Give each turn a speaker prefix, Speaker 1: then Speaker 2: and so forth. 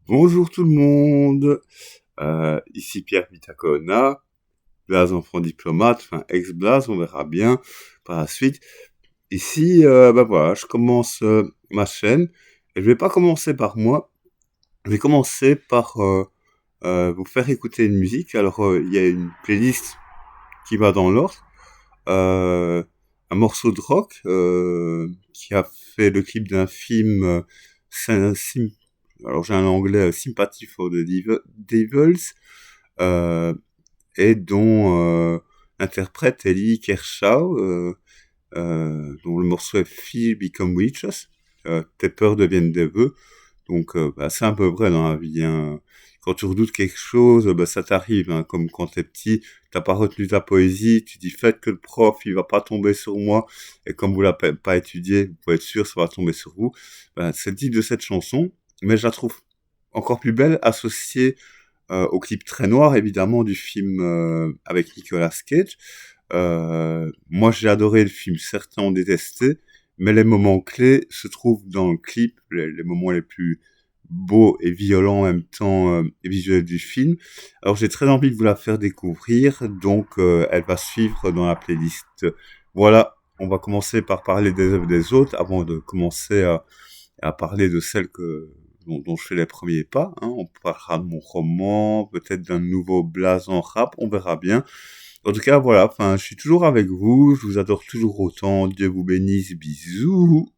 Speaker 1: Bonjour tout le monde, ici Pierre Vitacona, Blaze enfant diplomate, enfin ex-Blaze, on verra bien par la suite. Ici, voilà, je commence ma chaîne et je vais pas commencer par moi, je vais commencer par vous faire écouter une musique. Alors il y a une playlist qui va dans l'ordre, euh, un morceau de rock qui a fait le clip d'un film, Sim- alors j'ai un anglais, Sympathy for the Devils, euh, et dont l'interprète Ellie Kershaw, dont le morceau est Fear Become Witches, tes peurs deviennent des vœux. Donc c'est un peu vrai dans la vie, hein. Quand tu redoutes quelque chose, ça t'arrive, hein. Comme quand t'es petit, t'as pas retenu ta poésie, tu dis faites que le prof il va pas tomber sur moi, et comme vous l'avez pas étudié, vous pouvez être sûr ça va tomber sur vous. C'est le titre de cette chanson, mais je la trouve encore plus belle associée au clip très noir évidemment du film avec Nicolas Cage. Moi j'ai adoré le film, certains ont détesté, mais les moments clés se trouvent dans le clip, les moments les plus beaux et violents en même temps et visuels du film. Alors j'ai très envie de vous la faire découvrir, donc elle va suivre dans la playlist. Voilà, on va commencer par parler des œuvres des autres avant de commencer à parler de celles dont je fais les premiers pas, hein. On parlera de mon roman, peut-être d'un nouveau blaze en rap, on verra bien. En tout cas, voilà, enfin, je suis toujours avec vous, je vous adore toujours autant, Dieu vous bénisse, bisous.